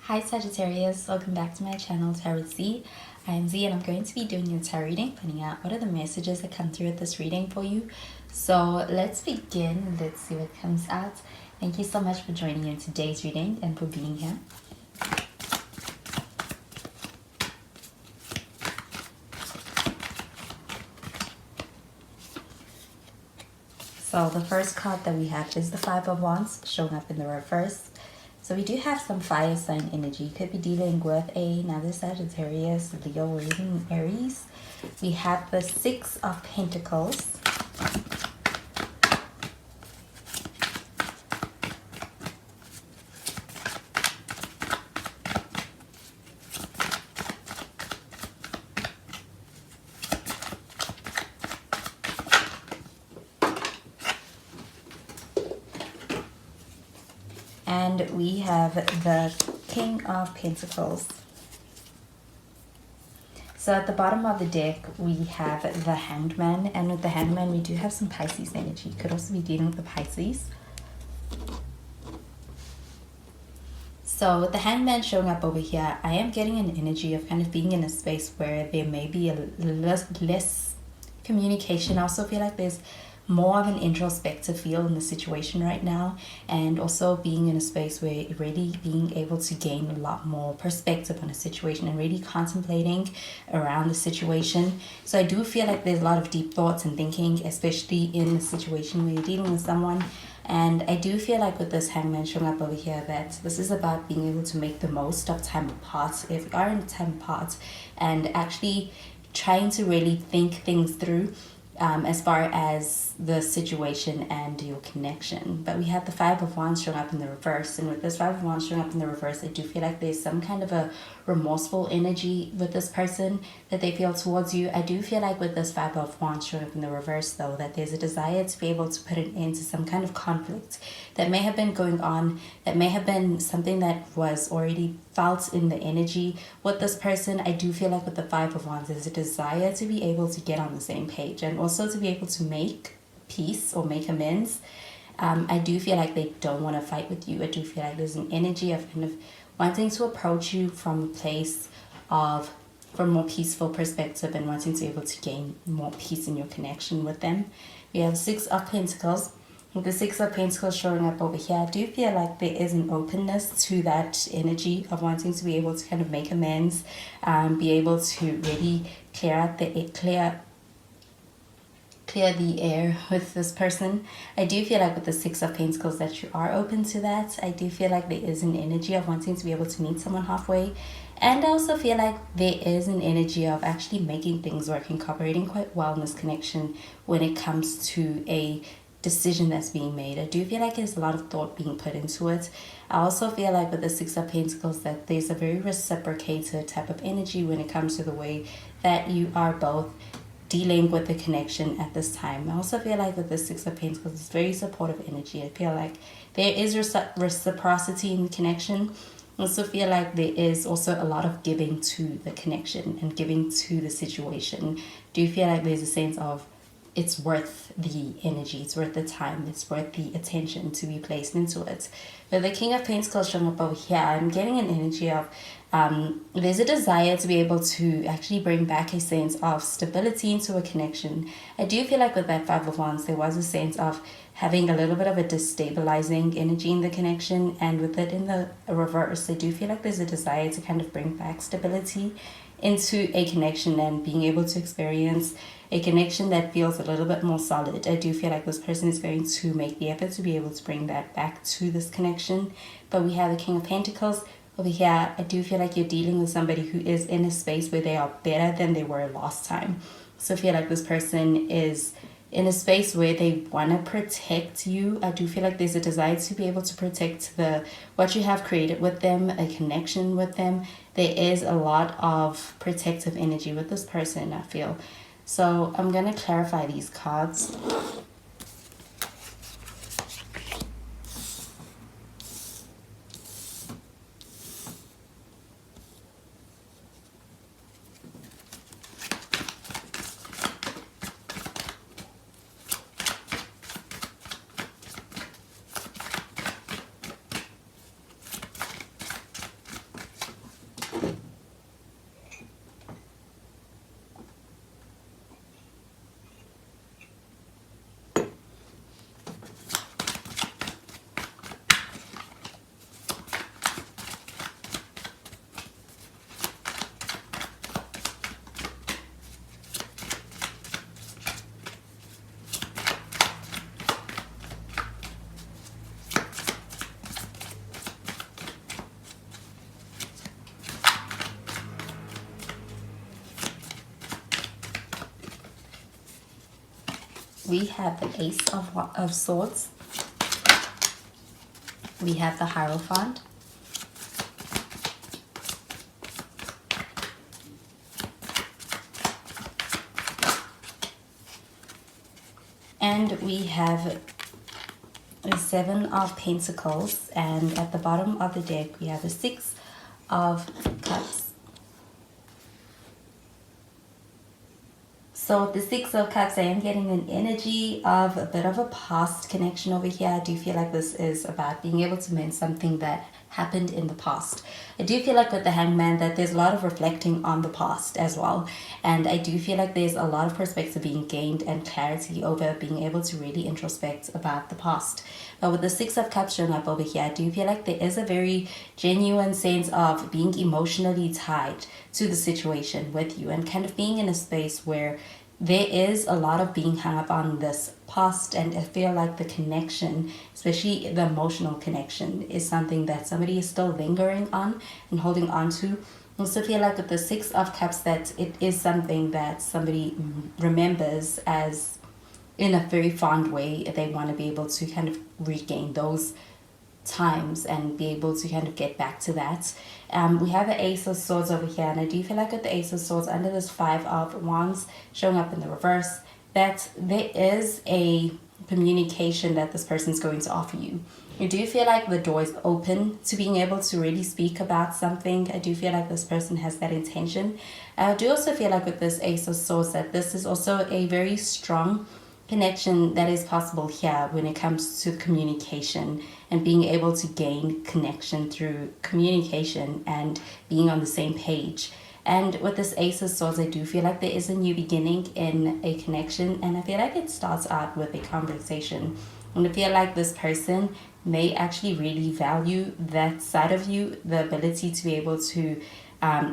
Hi Sagittarius, welcome back to my channel Tarot Z. I am Z and I'm going to be doing a tarot reading, finding out what are the messages that come through with this reading for you. So let's begin and let's see what comes out. Thank you so much for joining in today's reading and for being here. So the first card that we have is the Five of Wands showing up in the reverse. So we do have some fire sign energy. You could be dealing with another Sagittarius, Leo, or even Aries. We have the Six of Pentacles. And we have the King of Pentacles. So at the bottom of the deck, we have the Hanged Man. And with the Hanged Man, we do have some Pisces energy. You could also be dealing with the Pisces. So with the Hanged Man showing up over here, I am getting an energy of kind of being in a space where there may be a less communication. I also feel like there's more of an introspective feel in the situation right now, and also being in a space where really being able to gain a lot more perspective on a situation and really contemplating around the situation. So I do feel like there's a lot of deep thoughts and thinking, especially in a situation where you're dealing with someone. And I do feel like with this Hangman showing up over here that this is about being able to make the most of time apart. If you are in time apart and actually trying to really think things through as far as the situation and your connection. But we have the Five of Wands showing up in the reverse, and with this Five of Wands showing up in the reverse, I do feel like there's some kind of a remorseful energy with this person that they feel towards you. I do feel like with this Five of Wands showing up in the reverse though, that there's a desire to be able to put an end to some kind of conflict that may have been going on, that may have been something that was already felt in the energy with this person. I do feel like with the Five of Wands, there's a desire to be able to get on the same page and also to be able to make peace or make amends. I do feel like they don't want to fight with you. I do feel like there's an energy of kind of wanting to approach you from a place of from a more peaceful perspective and wanting to be able to gain more peace in your connection with them. We have Six of Pentacles. With the Six of Pentacles showing up over here, I do feel like there is an openness to that energy of wanting to be able to kind of make amends, be able to really clear out the clear the air with this person. I do feel like with the Six of Pentacles that you are open to that. I do feel like there is an energy of wanting to be able to meet someone halfway. And I also feel like there is an energy of actually making things work and cooperating quite well in this connection when it comes to a decision that's being made. I do feel like there's a lot of thought being put into it. I also feel like with the Six of Pentacles that there's a very reciprocated type of energy when it comes to the way that you are both dealing with the connection at this time. I also feel like with the Six of Pentacles, it's very supportive energy. I feel like there is reciprocity in the connection. I also feel like there is also a lot of giving to the connection and giving to the situation. Do you feel like there's a sense of it's worth the energy, it's worth the time, it's worth the attention to be placed into it? With the King of Pentacles showing up over here, I'm getting an energy of there's a desire to be able to actually bring back a sense of stability into a connection. I do feel like with that Five of Wands, there was a sense of having a little bit of a destabilizing energy in the connection, and with it in the reverse, I do feel like there's a desire to kind of bring back stability into a connection and being able to experience a connection that feels a little bit more solid. I do feel like this person is going to make the effort to be able to bring that back to this connection. But we have the King of Pentacles over here. I do feel like you're dealing with somebody who is in a space where they are better than they were last time. So I feel like this person is in a space where they want to protect you. I do feel like there's a desire to be able to protect what you have created with them, a connection with them. There is a lot of protective energy with this person, I feel. So I'm going to clarify these cards. we have the Ace of Swords. We have the Hierophant. And we have the Seven of Pentacles. And at the bottom of the deck, we have the Six of Cups. So with the Six of Cups, I am getting an energy of a bit of a past connection over here. I do feel like this is about being able to mend something that happened in the past. I do feel like with the Hangman that there's a lot of reflecting on the past as well. And I do feel like there's a lot of perspective being gained and clarity over being able to really introspect about the past. But with the Six of Cups showing up over here, I do feel like there is a very genuine sense of being emotionally tied to the situation with you and kind of being in a space where there is a lot of being hung up on this past, and I feel like the connection, especially the emotional connection, is something that somebody is still lingering on and holding on to. I also feel like with the Six of Cups that it is something that somebody remembers as in a very fond way. They want to be able to kind of regain those times and be able to kind of get back to that. We have the Ace of Swords over here, and I do feel like with the Ace of Swords under this Five of Wands showing up in the reverse, that there is a communication that this person is going to offer you. I do feel like the door is open to being able to really speak about something. I do feel like this person has that intention. I do also feel like with this Ace of Swords that this is also a very strong connection that is possible here when it comes to communication and being able to gain connection through communication and being on the same page. And with this Ace of Swords, I do feel like there is a new beginning in a connection, and I feel like it starts out with a conversation. And I feel like this person may actually really value that side of you, the ability to be able to,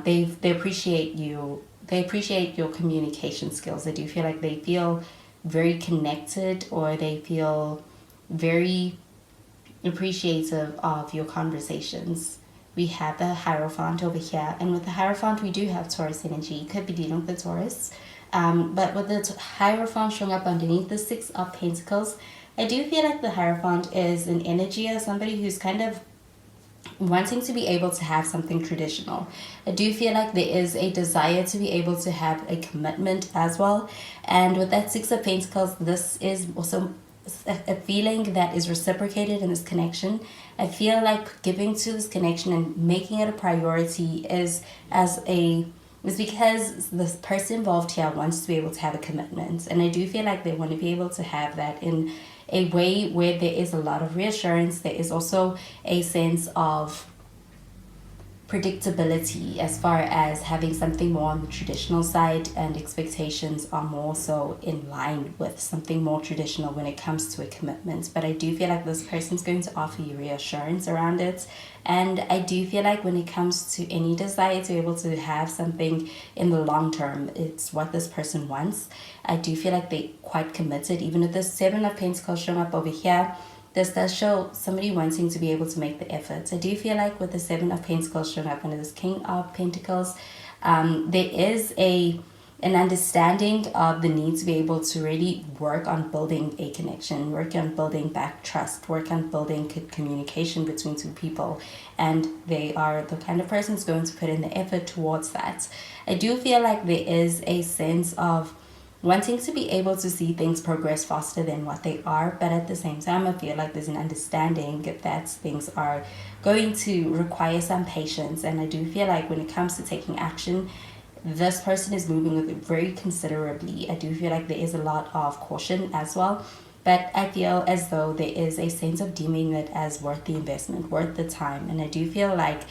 they appreciate you, they appreciate your communication skills. I do feel like they feel very connected, or they feel very appreciative of your conversations. We have the Hierophant over here, and with the Hierophant we do have Taurus energy. You could be dealing with the Taurus, but with the Hierophant showing up underneath the Six of Pentacles, I do feel like the Hierophant is an energy of somebody who's kind of wanting to be able to have something traditional. I do feel like there is a desire to be able to have a commitment as well. And with that Six of Pentacles, this is also a feeling that is reciprocated in this connection. I feel like giving to this connection and making it a priority is because the person involved here wants to be able to have a commitment. And I do feel like they want to be able to have that in a way where there is a lot of reassurance. There is also a sense of predictability as far as having something more on the traditional side, and expectations are more so in line with something more traditional when it comes to a commitment. But I do feel like this person's going to offer you reassurance around it, and I do feel like when it comes to any desire to be able to have something in the long term, it's what this person wants. I do feel like they're quite committed. Even with the Seven of Pentacles showing up over here, this does show somebody wanting to be able to make the effort. I do feel like with the Seven of Pentacles showing up under this King of Pentacles, there is an understanding of the need to be able to really work on building a connection, work on building back trust, work on building communication between two people. And they are the kind of person who's going to put in the effort towards that. I do feel like there is a sense of wanting to be able to see things progress faster than what they are, but at the same time I feel like there's an understanding that things are going to require some patience. And I do feel like when it comes to taking action, this person is moving with it very considerably. I do feel like there is a lot of caution as well, but I feel as though there is a sense of deeming it as worth the investment, worth the time. And I do feel like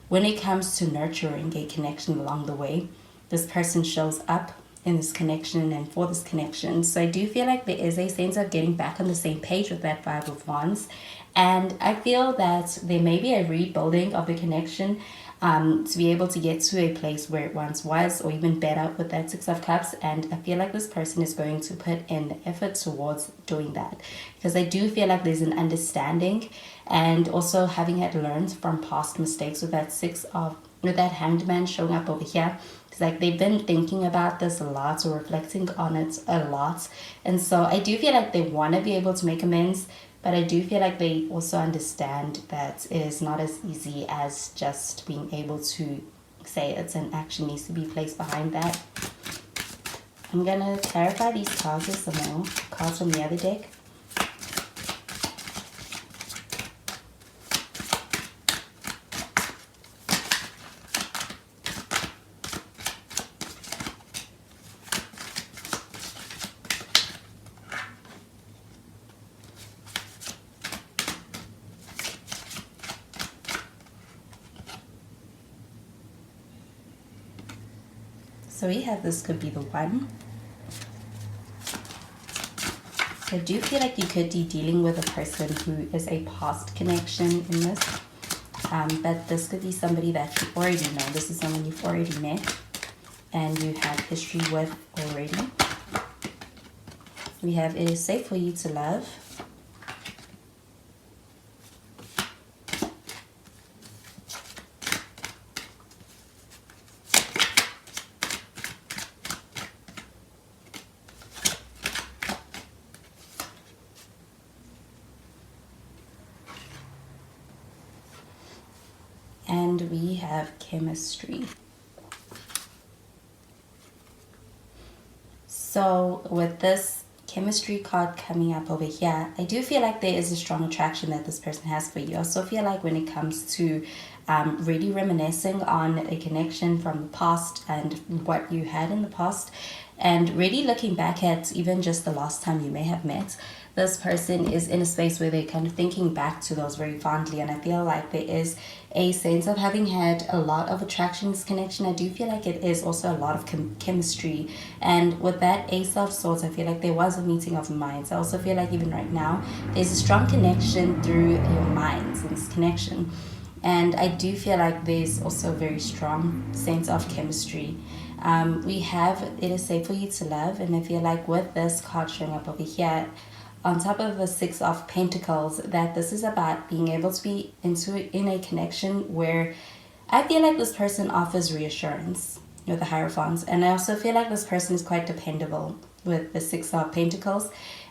when it comes to nurturing a connection along the way, this person shows up in this connection and for this connection. So I do feel like there is a sense of getting back on the same page with that Five of Wands. And I feel that there may be a rebuilding of the connection to be able to get to a place where it once was, or even better with that Six of Cups. And I feel like this person is going to put in the effort towards doing that, because I do feel like there's an understanding, and also having had learned from past mistakes with that Six of with that Hanged Man showing up over here. It's like they've been thinking about this a lot or reflecting on it a lot. And so I do feel like they want to be able to make amends, but I do feel like they also understand that it is not as easy as just being able to say it, and action needs to be placed behind that. I'm going to clarify these cards with some more cards from the other deck. So we have this could be the one. I do feel like you could be dealing with a person who is a past connection in this. But this could be somebody that you already know. This is someone you've already met and you have history with already. We have it is safe for you to love. And we have chemistry. So with this chemistry card coming up over here, I do feel like there is a strong attraction that this person has for you. I also feel like when it comes to really reminiscing on a connection from the past and what you had in the past, and really looking back at even just the last time you may have met, this person is in a space where they're kind of thinking back to those very fondly. And I feel like there is a sense of having had a lot of attraction in this connection. I do feel like it is also a lot of chemistry. And with that Ace of Swords, I feel like there was a meeting of minds. I also feel like even right now, there's a strong connection through your minds in this connection. And I do feel like there's also a very strong sense of chemistry. We have it is safe for you to love. And I feel like with this card showing up over here, on top of the Six of Pentacles, that this is about being able to be in a connection where I feel like this person offers reassurance with the Hierophant. And I also feel like this person is quite dependable with the Six of Pentacles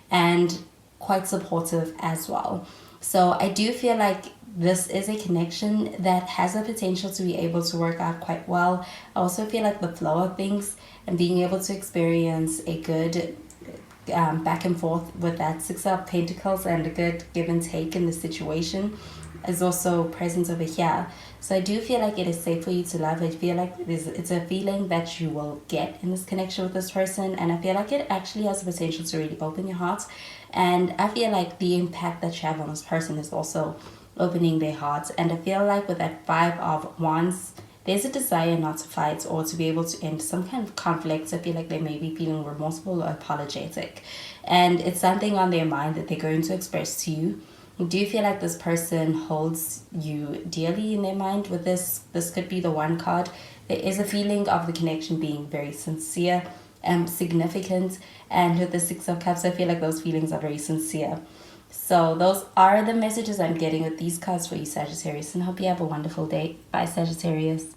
and quite supportive as well. So I do feel like this is a connection that has the potential to be able to work out quite well. I also feel like the flow of things and being able to experience a good back and forth with that Six of Pentacles and a good give and take in the situation is also present over here. So I do feel like it is safe for you to love. I feel like it's a feeling that you will get in this connection with this person, and I feel like it actually has the potential to really open your heart. And I feel like the impact that you have on this person is also opening their hearts. And I feel like with that Five of Wands, there's a desire not to fight or to be able to end some kind of conflict. I feel like they may be feeling remorseful or apologetic. And it's something on their mind that they're going to express to you. Do you feel like this person holds you dearly in their mind with this? This could be the one card. There is a feeling of the connection being very sincere and significant. And with the Six of Cups, I feel like those feelings are very sincere. So those are the messages I'm getting with these cards for you, Sagittarius, and hope you have a wonderful day. Bye, Sagittarius.